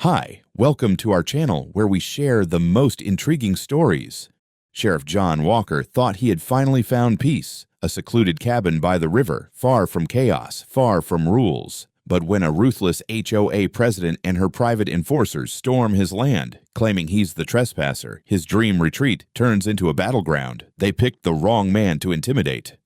Hi, welcome to our channel where we share the most intriguing stories. Sheriff John Walker thought he had finally found peace, a secluded cabin by the river, far from chaos, far from rules. But when a ruthless HOA president and her private enforcers storm his land, claiming he's the trespasser, his dream retreat turns into a battleground. They picked the wrong man to intimidate.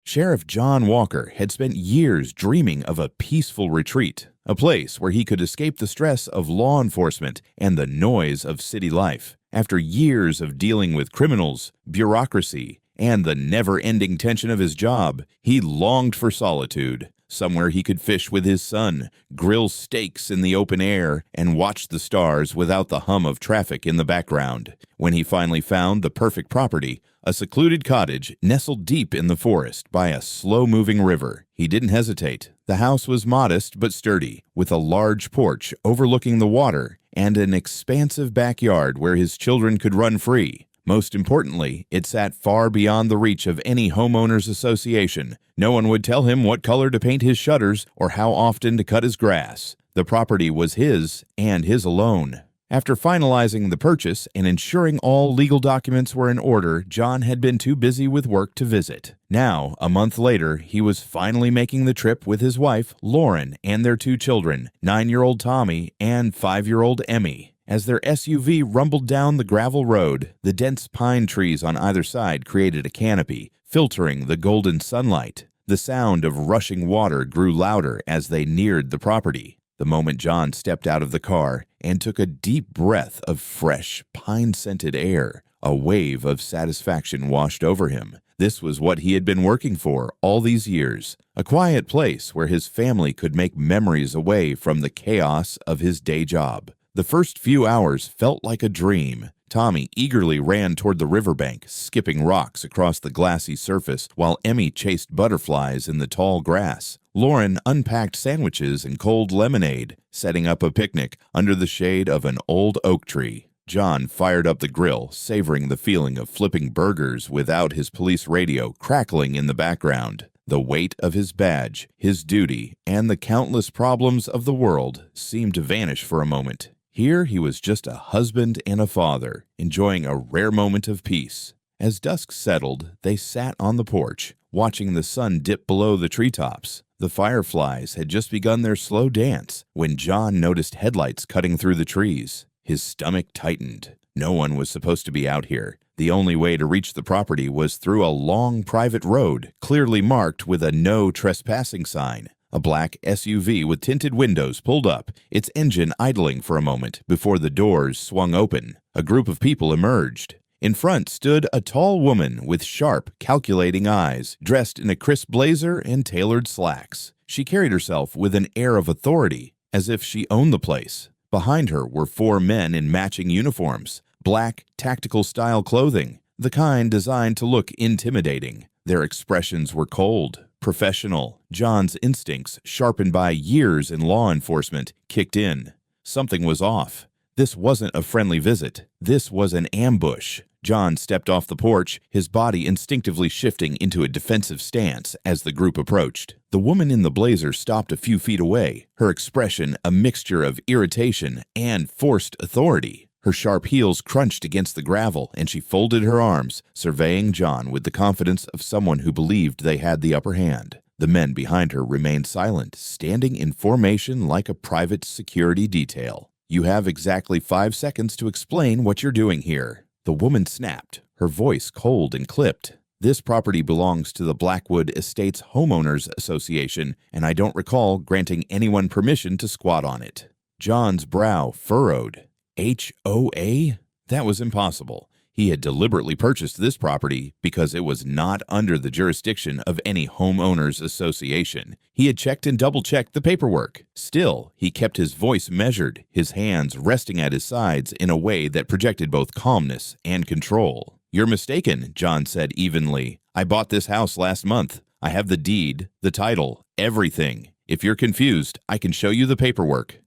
Sheriff John Walker had spent years dreaming of a peaceful retreat, a place where he could escape the stress of law enforcement and the noise of city life. After years of dealing with criminals, bureaucracy, and the never-ending tension of his job, he longed for solitude, somewhere he could fish with his son, grill steaks in the open air, and watch the stars without the hum of traffic in the background. When he finally found the perfect property, a secluded cottage nestled deep in the forest by a slow-moving river, he didn't hesitate. The house was modest but sturdy, with a large porch overlooking the water and an expansive backyard where his children could run free. Most importantly, it sat far beyond the reach of any homeowners association. No one would tell him what color to paint his shutters or how often to cut his grass. The property was his and his alone. After finalizing the purchase and ensuring all legal documents were in order, John had been too busy with work to visit. Now, a month later, he was finally making the trip with his wife, Lauren, and their two children, 9-year-old Tommy and 5-year-old Emmy. As their SUV rumbled down the gravel road, the dense pine trees on either side created a canopy, filtering the golden sunlight. The sound of rushing water grew louder as they neared the property. The moment John stepped out of the car and took a deep breath of fresh, pine-scented air, a wave of satisfaction washed over him. This was what he had been working for all these years, a quiet place where his family could make memories away from the chaos of his day job. The first few hours felt like a dream. Tommy eagerly ran toward the riverbank, skipping rocks across the glassy surface while Emmy chased butterflies in the tall grass. Lauren unpacked sandwiches and cold lemonade, setting up a picnic under the shade of an old oak tree. John fired up the grill, savoring the feeling of flipping burgers without his police radio crackling in the background. The weight of his badge, his duty, and the countless problems of the world seemed to vanish for a moment. Here he was just a husband and a father, enjoying a rare moment of peace. As dusk settled, they sat on the porch, watching the sun dip below the treetops. The fireflies had just begun their slow dance when John noticed headlights cutting through the trees. His stomach tightened. No one was supposed to be out here. The only way to reach the property was through a long private road, clearly marked with a no trespassing sign. A black SUV with tinted windows pulled up, its engine idling for a moment before the doors swung open. A group of people emerged. In front stood a tall woman with sharp, calculating eyes, dressed in a crisp blazer and tailored slacks. She carried herself with an air of authority, as if she owned the place. Behind her were 4 men in matching uniforms, black, tactical-style clothing, the kind designed to look intimidating. Their expressions were cold, professional. John's instincts, sharpened by years in law enforcement, kicked in. Something was off. This wasn't a friendly visit. This was an ambush. John stepped off the porch, his body instinctively shifting into a defensive stance as the group approached. The woman in the blazer stopped a few feet away, her expression a mixture of irritation and forced authority. Her sharp heels crunched against the gravel, and she folded her arms, surveying John with the confidence of someone who believed they had the upper hand. The men behind her remained silent, standing in formation like a private security detail. "You have exactly 5 seconds to explain what you're doing here." The woman snapped, her voice cold and clipped. "This property belongs to the Blackwood Estates Homeowners Association, and I don't recall granting anyone permission to squat on it." John's brow furrowed. HOA? That was impossible. He had deliberately purchased this property because it was not under the jurisdiction of any homeowners association. He had checked and double-checked the paperwork. Still, he kept his voice measured, his hands resting at his sides in a way that projected both calmness and control. "You're mistaken," John said evenly. "I bought this house last month. I have the deed, the title, everything. If you're confused, I can show you the paperwork."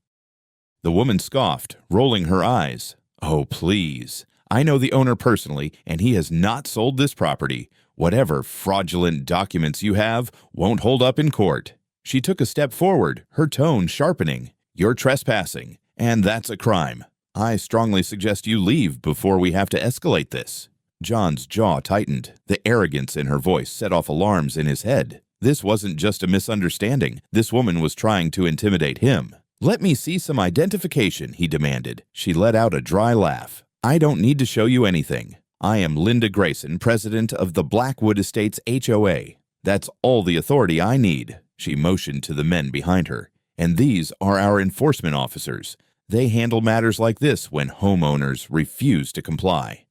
The woman scoffed, rolling her eyes. "Oh, please. I know the owner personally, and he has not sold this property. Whatever fraudulent documents you have won't hold up in court." She took a step forward, her tone sharpening. "You're trespassing, And that's a crime. I strongly suggest you leave before we have to escalate this." John's jaw tightened. The arrogance in her voice set off alarms in his head. This wasn't just a misunderstanding. This woman was trying to intimidate him. "Let me see some identification," he demanded. She let out a dry laugh. "I don't need to show you anything. I am Linda Grayson, president of the Blackwood Estates HOA. That's all the authority I need." She motioned to the men behind her. "And these are our enforcement officers. They handle matters like this when homeowners refuse to comply."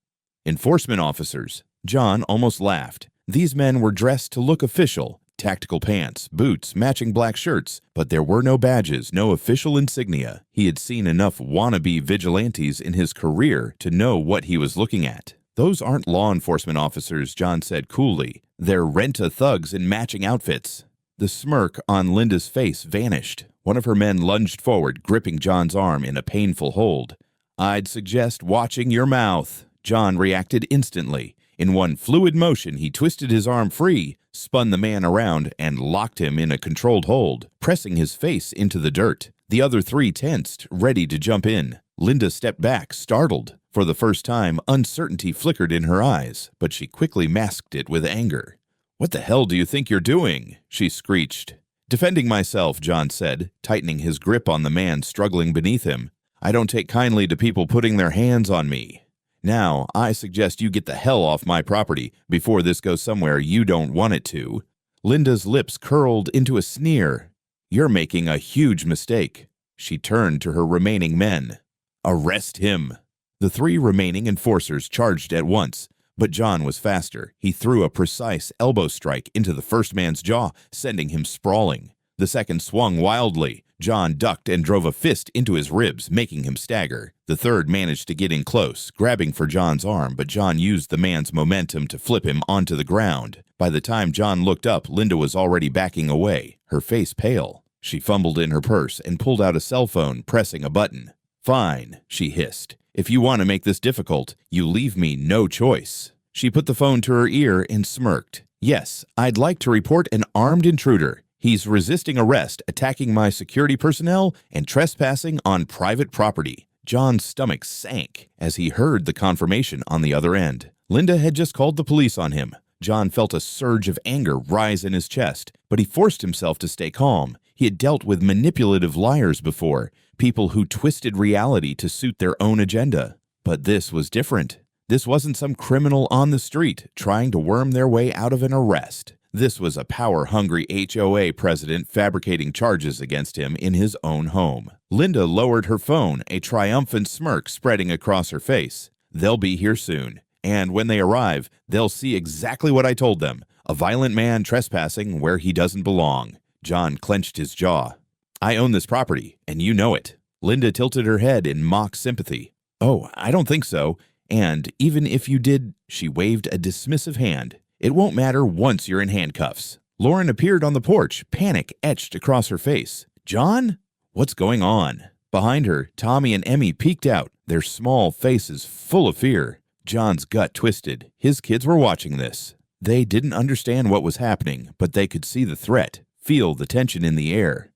Enforcement officers. John almost laughed. These men were dressed to look official. Tactical pants, boots, matching black shirts, but there were no badges, no official insignia. He had seen enough wannabe vigilantes in his career to know what he was looking at. "Those aren't law enforcement officers," John said coolly. "They're rent-a-thugs in matching outfits." The smirk on Linda's face vanished. One of her men lunged forward, gripping John's arm in a painful hold. "I'd suggest watching your mouth." John reacted instantly. In one fluid motion, he twisted his arm free, spun the man around, and locked him in a controlled hold, pressing his face into the dirt. The other three tensed, ready to jump in. Linda stepped back, startled. For the first time, uncertainty flickered in her eyes, but she quickly masked it with anger. "What the hell do you think you're doing?" she screeched. "Defending myself," John said, tightening his grip on the man struggling beneath him. "I don't take kindly to people putting their hands on me. Now, I suggest you get the hell off my property before this goes somewhere you don't want it to." Linda's lips curled into a sneer. "You're making a huge mistake." She turned to her remaining men. "Arrest him." The three remaining enforcers charged at once, but John was faster. He threw a precise elbow strike into the first man's jaw, sending him sprawling. The second swung wildly. John ducked and drove a fist into his ribs, making him stagger. The third managed to get in close, grabbing for John's arm, but John used the man's momentum to flip him onto the ground. By the time John looked up, Linda was already backing away, her face pale. She fumbled in her purse and pulled out a cell phone, pressing a button. "Fine," she hissed. "If you want to make this difficult, you leave me no choice." She put the phone to her ear and smirked. "Yes, I'd like to report an armed intruder. He's resisting arrest, attacking my security personnel, and trespassing on private property." John's stomach sank as he heard the confirmation on the other end. Linda had just called the police on him. John felt a surge of anger rise in his chest, but he forced himself to stay calm. He had dealt with manipulative liars before, people who twisted reality to suit their own agenda. But this was different. This wasn't some criminal on the street trying to worm their way out of an arrest. This was a power-hungry HOA president fabricating charges against him in his own home. Linda lowered her phone, a triumphant smirk spreading across her face. "They'll be here soon. And when they arrive, they'll see exactly what I told them. A violent man trespassing where he doesn't belong." John clenched his jaw. "I own this property, and you know it." Linda tilted her head in mock sympathy. "Oh, I don't think so. And even if you did," she waved a dismissive hand, "it won't matter once you're in handcuffs." Lauren appeared on the porch, panic etched across her face. "John? What's going on?" Behind her, Tommy and Emmy peeked out, their small faces full of fear. John's gut twisted. His kids were watching this. They didn't understand what was happening, but they could see the threat, feel the tension in the air.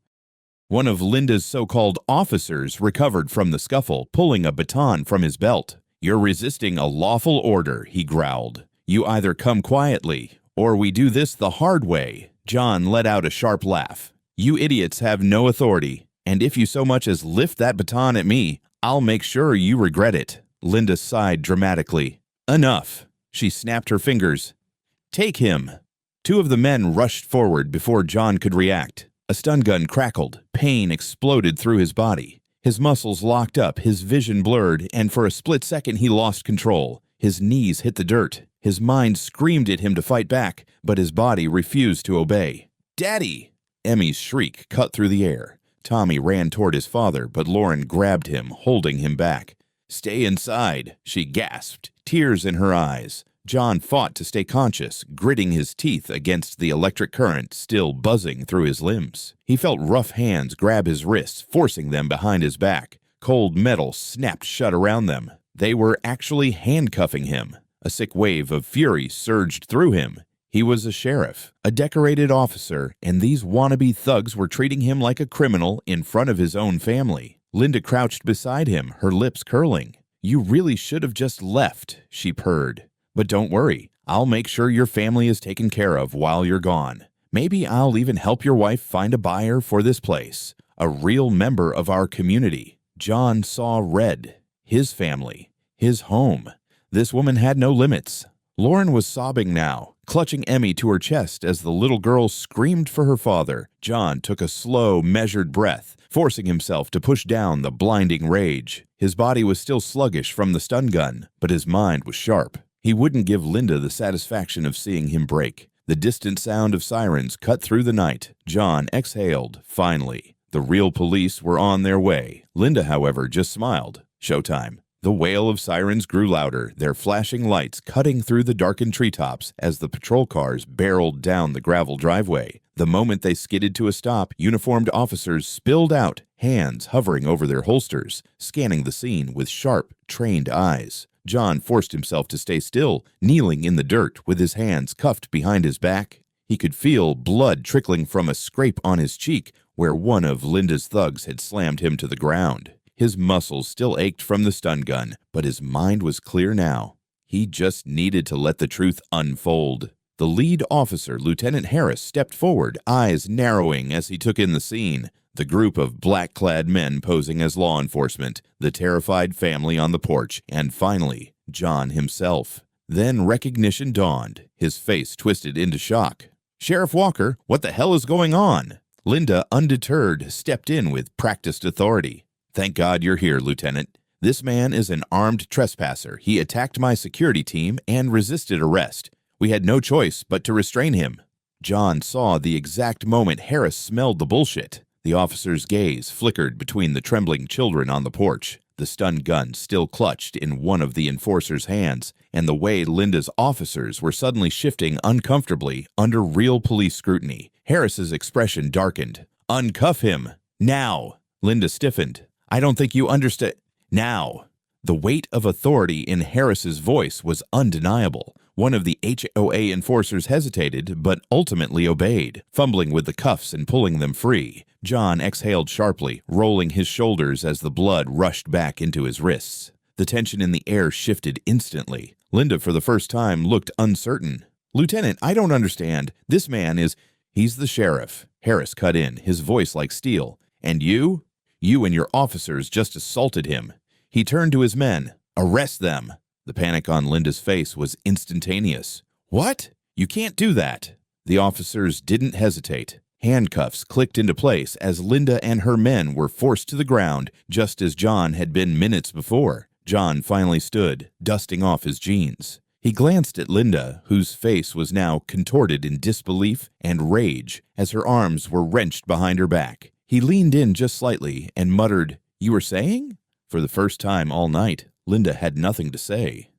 One of Linda's so-called officers recovered from the scuffle, pulling a baton from his belt. "You're resisting a lawful order," he growled. "You either come quietly, or we do this the hard way." John let out a sharp laugh. "You idiots have no authority, and if you so much as lift that baton at me, I'll make sure you regret it." Linda sighed dramatically. "Enough." She snapped her fingers. "Take him." Two of the men rushed forward before John could react. A stun gun crackled. Pain exploded through his body. His muscles locked up, his vision blurred, and for a split second he lost control. His knees hit the dirt. His mind screamed at him to fight back, but his body refused to obey. "Daddy!" Emmy's shriek cut through the air. Tommy ran toward his father, but Lauren grabbed him, holding him back. "Stay inside," she gasped, tears in her eyes. John fought to stay conscious, gritting his teeth against the electric current still buzzing through his limbs. He felt rough hands grab his wrists, forcing them behind his back. Cold metal snapped shut around them. They were actually handcuffing him. A sick wave of fury surged through him. He was a sheriff, a decorated officer, and these wannabe thugs were treating him like a criminal in front of his own family. Linda crouched beside him, her lips curling. "You really should have just left," she purred. "But don't worry, I'll make sure your family is taken care of while you're gone. Maybe I'll even help your wife find a buyer for this place, a real member of our community." John saw red. His family. His home. This woman had no limits. Lauren was sobbing now, clutching Emmy to her chest as the little girl screamed for her father. John took a slow, measured breath, forcing himself to push down the blinding rage. His body was still sluggish from the stun gun, but his mind was sharp. He wouldn't give Linda the satisfaction of seeing him break. The distant sound of sirens cut through the night. John exhaled, finally. The real police were on their way. Linda, however, just smiled. Showtime. The wail of sirens grew louder, their flashing lights cutting through the darkened treetops as the patrol cars barreled down the gravel driveway. The moment they skidded to a stop, uniformed officers spilled out, hands hovering over their holsters, scanning the scene with sharp, trained eyes. John forced himself to stay still, kneeling in the dirt with his hands cuffed behind his back. He could feel blood trickling from a scrape on his cheek where one of Linda's thugs had slammed him to the ground. His muscles still ached from the stun gun, but his mind was clear now. He just needed to let the truth unfold. The lead officer, Lieutenant Harris, stepped forward, eyes narrowing as he took in the scene. The group of black-clad men posing as law enforcement, the terrified family on the porch, and finally, John himself. Then recognition dawned, his face twisted into shock. "Sheriff Walker, what the hell is going on?" Linda, undeterred, stepped in with practiced authority. "Thank God you're here, Lieutenant. This man is an armed trespasser. He attacked my security team and resisted arrest. We had no choice but to restrain him." John saw the exact moment Harris smelled the bullshit. The officer's gaze flickered between the trembling children on the porch, the stun gun still clutched in one of the enforcer's hands, and the way Linda's officers were suddenly shifting uncomfortably under real police scrutiny. Harris's expression darkened. "Uncuff him! Now!" Linda stiffened. "I don't think you understand. Now." The weight of authority in Harris's voice was undeniable. One of the HOA enforcers hesitated, but ultimately obeyed, fumbling with the cuffs and pulling them free. John exhaled sharply, rolling his shoulders as the blood rushed back into his wrists. The tension in the air shifted instantly. Linda, for the first time, looked uncertain. "Lieutenant, I don't understand. This man is—" "He's the sheriff," Harris cut in, his voice like steel. "And you? You and your officers just assaulted him." He turned to his men. "Arrest them." The panic on Linda's face was instantaneous. "What? You can't do that." The officers didn't hesitate. Handcuffs clicked into place as Linda and her men were forced to the ground, just as John had been minutes before. John finally stood, dusting off his jeans. He glanced at Linda, whose face was now contorted in disbelief and rage as her arms were wrenched behind her back. He leaned in just slightly and muttered, "You were saying?" For the first time all night, Linda had nothing to say.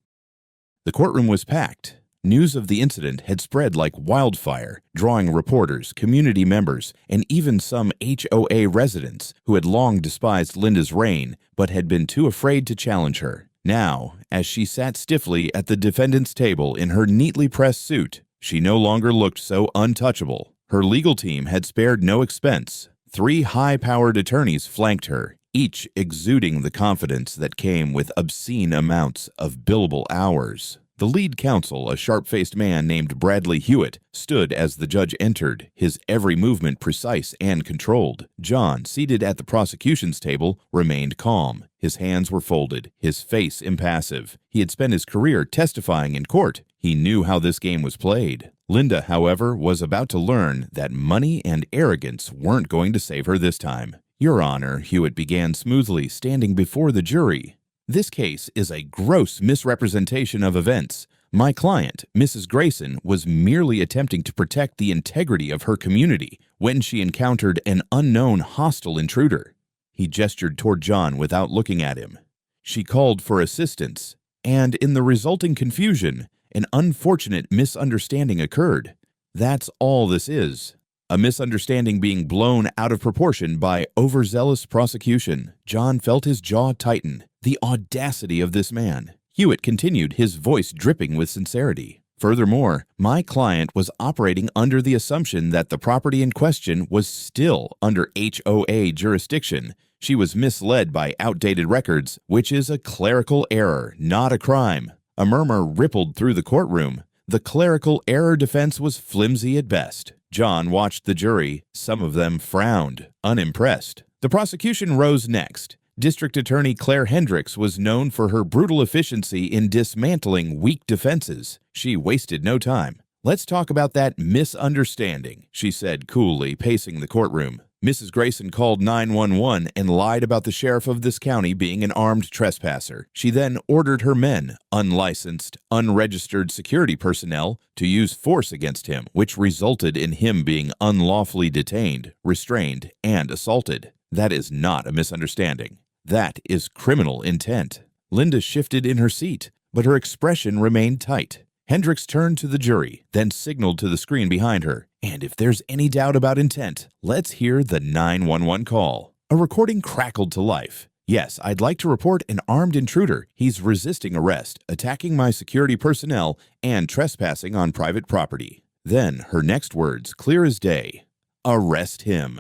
The courtroom was packed. News of the incident had spread like wildfire, drawing reporters, community members, and even some HOA residents who had long despised Linda's reign but had been too afraid to challenge her. Now, as she sat stiffly at the defendant's table in her neatly pressed suit, she no longer looked so untouchable. Her legal team had spared no expense. 3 high-powered attorneys flanked her, each exuding the confidence that came with obscene amounts of billable hours. The lead counsel, a sharp-faced man named Bradley Hewitt, stood as the judge entered, his every movement precise and controlled. John, seated at the prosecution's table, remained calm. His hands were folded, his face impassive. He had spent his career testifying in court. He knew how this game was played. Linda, however, was about to learn that money and arrogance weren't going to save her this time. "Your Honor," Hewitt began smoothly, standing before the jury. "This case is a gross misrepresentation of events. My client, Mrs. Grayson, was merely attempting to protect the integrity of her community when she encountered an unknown hostile intruder." He gestured toward John without looking at him. "She called for assistance, and in the resulting confusion, an unfortunate misunderstanding occurred. That's all this is. A misunderstanding being blown out of proportion by overzealous prosecution." John felt his jaw tighten. The audacity of this man. Hewitt continued, his voice dripping with sincerity. "Furthermore, my client was operating under the assumption that the property in question was still under HOA jurisdiction. She was misled by outdated records, which is a clerical error, not a crime. A murmur rippled through the courtroom. The clerical error defense was flimsy at best. John watched the jury. Some of them frowned, unimpressed. The prosecution rose next. District Attorney Claire Hendricks was known for her brutal efficiency in dismantling weak defenses. She wasted no time. "Let's talk about that misunderstanding," she said coolly, pacing the courtroom. "Mrs. Grayson called 911 and lied about the sheriff of this county being an armed trespasser. She then ordered her men, unlicensed, unregistered security personnel, to use force against him, which resulted in him being unlawfully detained, restrained, and assaulted. That is not a misunderstanding. That is criminal intent." Linda shifted in her seat, but her expression remained tight. Hendricks turned to the jury, then signaled to the screen behind her. "And if there's any doubt about intent, let's hear the 911 call." A recording crackled to life. "Yes, I'd like to report an armed intruder. He's resisting arrest, attacking my security personnel, and trespassing on private property." Then her next words, clear as day. "Arrest him."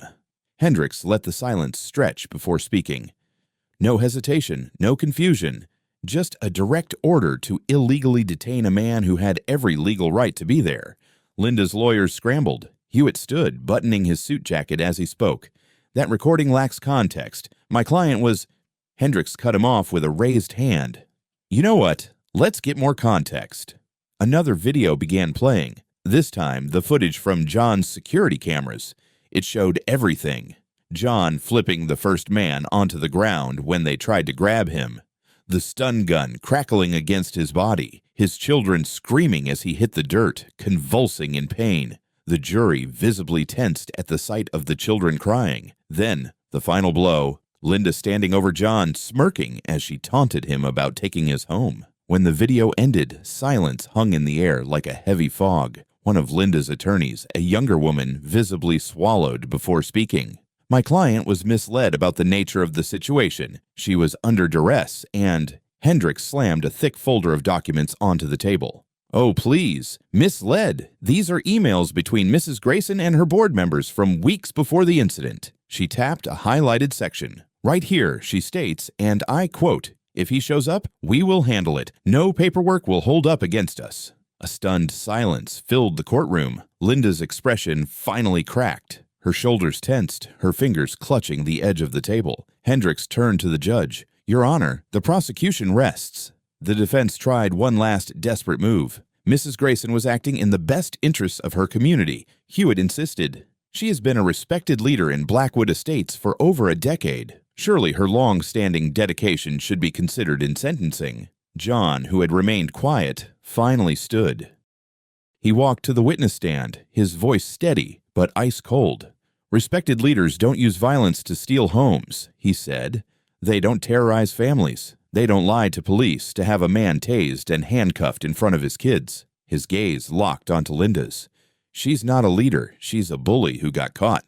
Hendricks let the silence stretch before speaking. No hesitation, no confusion. Just a direct order to illegally detain a man who had every legal right to be there. Linda's lawyers scrambled. Hewitt stood, buttoning his suit jacket as he spoke. "That recording lacks context. My client was—" Hendricks cut him off with a raised hand. "You know what? Let's get more context." Another video began playing, this time the footage from John's security cameras. It showed everything. John flipping the first man onto the ground when they tried to grab him. The stun gun crackling against his body. His children screaming as he hit the dirt, convulsing in pain. The jury visibly tensed at the sight of the children crying. Then, the final blow, Linda standing over John, smirking as she taunted him about taking his home. When the video ended, silence hung in the air like a heavy fog. One of Linda's attorneys, a younger woman, visibly swallowed before speaking. "My client was misled about the nature of the situation. She was under duress and—" Hendricks slammed a thick folder of documents onto the table. "Oh, please. Misled. These are emails between Mrs. Grayson and her board members from weeks before the incident." She tapped a highlighted section. "Right here," she states, and I quote, "If he shows up, we will handle it. No paperwork will hold up against us." A stunned silence filled the courtroom. Linda's expression finally cracked. Her shoulders tensed, her fingers clutching the edge of the table. Hendricks turned to the judge. "Your Honor, the prosecution rests." The defense tried one last desperate move. Mrs. Grayson was acting in the best interests of her community. Hewitt insisted. "She has been a respected leader in Blackwood Estates for over a decade. Surely her long-standing dedication should be considered in sentencing." John, who had remained quiet, finally stood. He walked to the witness stand, his voice steady but ice cold. "Respected leaders don't use violence to steal homes," he said. "They don't terrorize families. They don't lie to police to have a man tased and handcuffed in front of his kids." His gaze locked onto Linda's. "She's not a leader. She's a bully who got caught."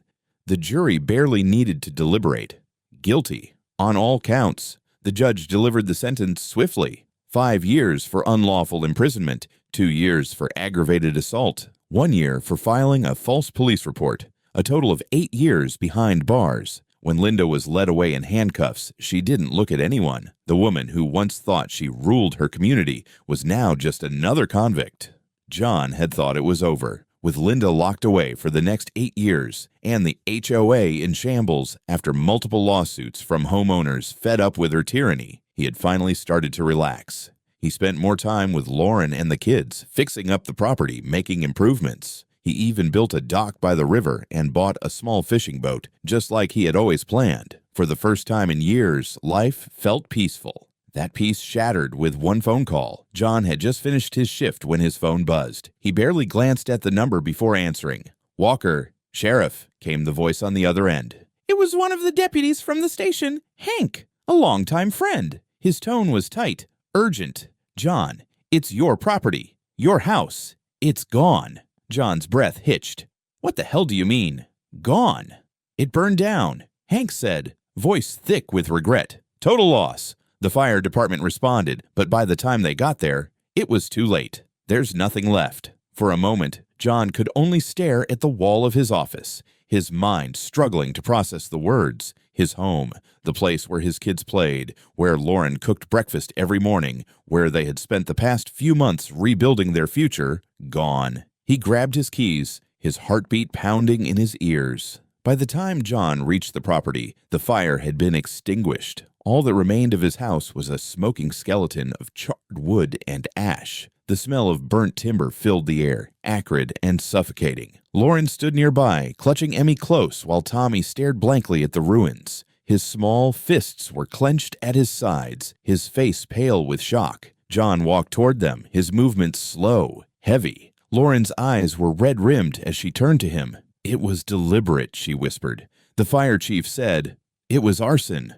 The jury barely needed to deliberate. Guilty. On all counts. The judge delivered the sentence swiftly. 5 years for unlawful imprisonment, 2 years for aggravated assault, 1 year for filing a false police report, a total of 8 years behind bars. When Linda was led away in handcuffs, she didn't look at anyone. The woman who once thought she ruled her community was now just another convict. John had thought it was over, with Linda locked away for the next 8 years, and the HOA in shambles after multiple lawsuits from homeowners fed up with her tyranny. He had finally started to relax. He spent more time with Lauren and the kids, fixing up the property, making improvements. He even built a dock by the river and bought a small fishing boat, just like he had always planned. For the first time in years, life felt peaceful. That peace shattered with one phone call. John had just finished his shift when his phone buzzed. He barely glanced at the number before answering. "Walker, Sheriff," came the voice on the other end. "It was one of the deputies from the station, Hank, a longtime friend." His tone was tight, urgent. "John, it's your property, your house. It's gone." John's breath hitched. "What the hell do you mean? Gone?" "It burned down," Hank said, voice thick with regret. "Total loss." The fire department responded, but by the time they got there, it was too late. There's nothing left. For a moment, John could only stare at the wall of his office, his mind struggling to process the words. His home, the place where his kids played, where Lauren cooked breakfast every morning, where they had spent the past few months rebuilding their future, gone. He grabbed his keys, his heartbeat pounding in his ears. By the time John reached the property, the fire had been extinguished. All that remained of his house was a smoking skeleton of charred wood and ash. The smell of burnt timber filled the air, acrid and suffocating. Lauren stood nearby, clutching Emmy close while Tommy stared blankly at the ruins. His small fists were clenched at his sides, his face pale with shock. John walked toward them, his movements slow, heavy. Lauren's eyes were red-rimmed as she turned to him. "It was deliberate," she whispered. "The fire chief said it was arson."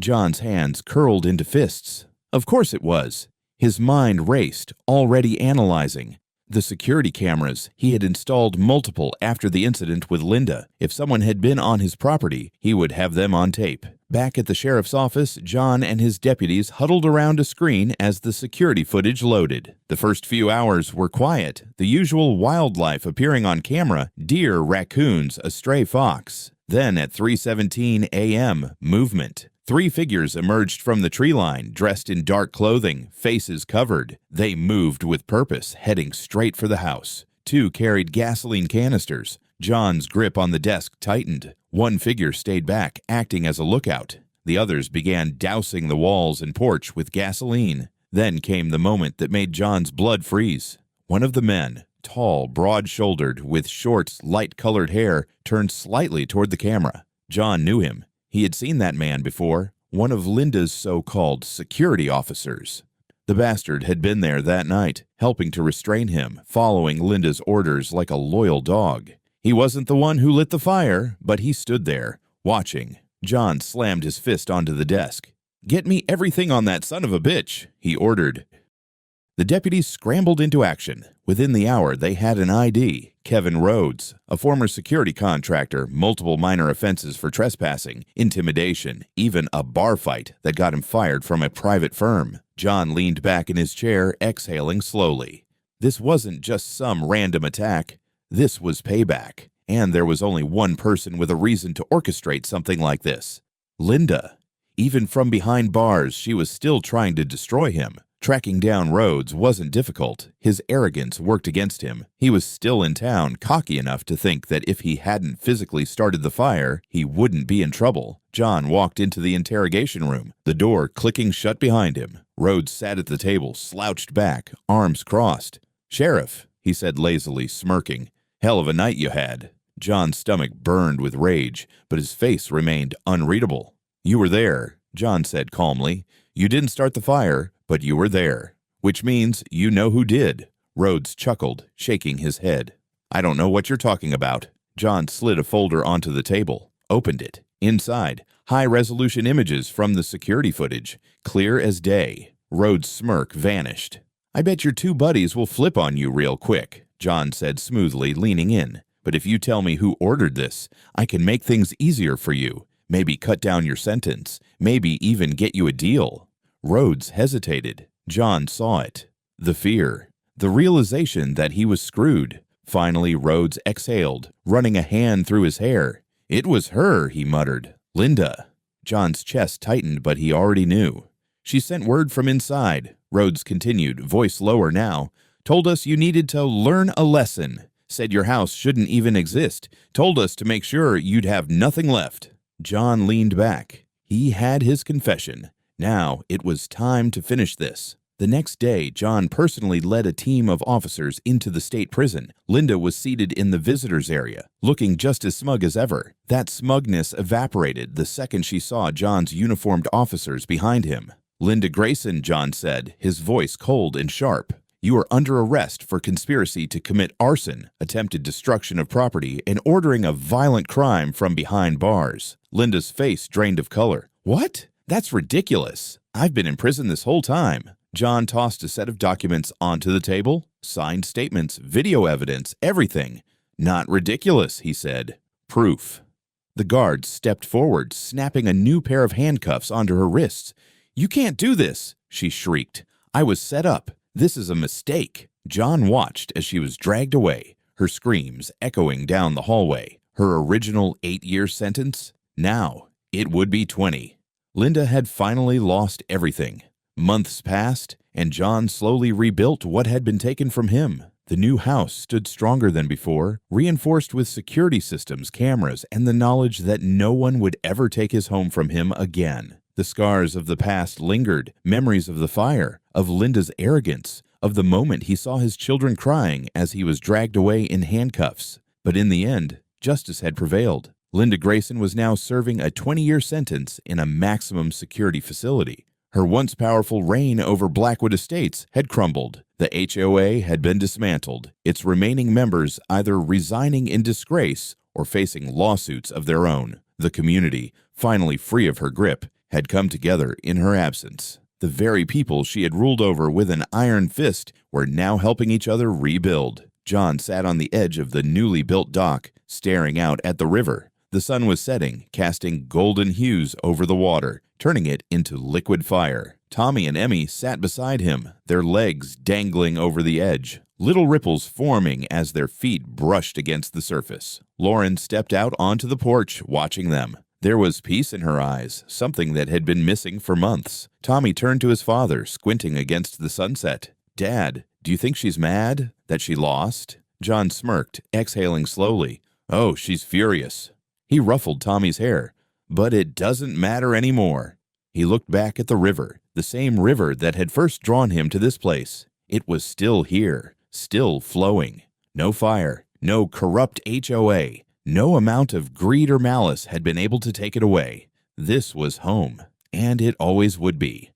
John's hands curled into fists. Of course it was. His mind raced, already analyzing. The security cameras, he had installed multiple after the incident with Linda. If someone had been on his property, he would have them on tape. Back at the sheriff's office, John and his deputies huddled around a screen as the security footage loaded. The first few hours were quiet, the usual wildlife appearing on camera: deer, raccoons, a stray fox. Then at 3:17 a.m., movement. 3 figures emerged from the tree line, dressed in dark clothing, faces covered. They moved with purpose, heading straight for the house. 2 carried gasoline canisters. John's grip on the desk tightened. 1 figure stayed back, acting as a lookout. The others began dousing the walls and porch with gasoline. Then came the moment that made John's blood freeze. One of the men, tall, broad-shouldered, with short, light-colored hair, turned slightly toward the camera. John knew him. He had seen that man before, one of Linda's so-called security officers. The bastard had been there that night, helping to restrain him, following Linda's orders like a loyal dog. He wasn't the one who lit the fire, but he stood there, watching. John slammed his fist onto the desk. "Get me everything on that son of a bitch," he ordered. The deputies scrambled into action. Within the hour, they had an ID, Kevin Rhodes, a former security contractor, multiple minor offenses for trespassing, intimidation, even a bar fight that got him fired from a private firm. John leaned back in his chair, exhaling slowly. This wasn't just some random attack. This was payback. And there was only one person with a reason to orchestrate something like this: Linda. Even from behind bars, she was still trying to destroy him. Tracking down Rhodes wasn't difficult. His arrogance worked against him. He was still in town, cocky enough to think that if he hadn't physically started the fire, he wouldn't be in trouble. John walked into the interrogation room, the door clicking shut behind him. Rhodes sat at the table, slouched back, arms crossed. "Sheriff," he said lazily, smirking. "Hell of a night you had." John's stomach burned with rage, but his face remained unreadable. "You were there," John said calmly. "You didn't start the fire, but you were there, which means you know who did." Rhodes chuckled, shaking his head. "I don't know what you're talking about." John slid a folder onto the table, opened it. Inside, high-resolution images from the security footage, clear as day. Rhodes' smirk vanished. "I bet your 2 buddies will flip on you real quick," John said smoothly, leaning in. "But if you tell me who ordered this, I can make things easier for you. Maybe cut down your sentence. Maybe even get you a deal." Rhodes hesitated. John saw it. The fear. The realization that he was screwed. Finally, Rhodes exhaled, running a hand through his hair. "It was her," he muttered. "Linda." John's chest tightened, but he already knew. "She sent word from inside," Rhodes continued, voice lower now. "Told us you needed to learn a lesson. Said your house shouldn't even exist. Told us to make sure you'd have nothing left." John leaned back. He had his confession. Now it was time to finish this. The next day, John personally led a team of officers into the state prison. Linda was seated in the visitors area, looking just as smug as ever. That smugness evaporated the second she saw John's uniformed officers behind him. "Linda Grayson," John said, his voice cold and sharp. "You are under arrest for conspiracy to commit arson, attempted destruction of property, and ordering a violent crime from behind bars." Linda's face drained of color. "What? That's ridiculous. I've been in prison this whole time." John tossed a set of documents onto the table. Signed statements, video evidence, everything. "Not ridiculous," he said. "Proof." The guard stepped forward, snapping a new pair of handcuffs onto her wrists. "You can't do this," she shrieked. "I was set up. This is a mistake." John watched as she was dragged away, her screams echoing down the hallway. Her original 8-year sentence? Now, It would be 20. Linda had finally lost everything. Months passed, and John slowly rebuilt what had been taken from him. The new house stood stronger than before, reinforced with security systems, cameras, and the knowledge that no one would ever take his home from him again. The scars of the past lingered, memories of the fire, of Linda's arrogance, of the moment he saw his children crying as he was dragged away in handcuffs. But in the end, justice had prevailed. Linda Grayson was now serving a 20-year sentence in a maximum security facility. Her once powerful reign over Blackwood Estates had crumbled. The HOA had been dismantled, its remaining members either resigning in disgrace or facing lawsuits of their own. The community, finally free of her grip, had come together in her absence. The very people she had ruled over with an iron fist were now helping each other rebuild. John sat on the edge of the newly built dock, staring out at the river. The sun was setting, casting golden hues over the water, turning it into liquid fire. Tommy and Emmy sat beside him, their legs dangling over the edge, little ripples forming as their feet brushed against the surface. Lauren stepped out onto the porch, watching them. There was peace in her eyes, something that had been missing for months. Tommy turned to his father, squinting against the sunset. "Dad, do you think she's mad? That she lost?" John smirked, exhaling slowly. "Oh, she's furious." He ruffled Tommy's hair. "But it doesn't matter anymore." He looked back at the river, the same river that had first drawn him to this place. It was still here, still flowing. No fire, no corrupt HOA. No amount of greed or malice had been able to take it away. This was home, and it always would be.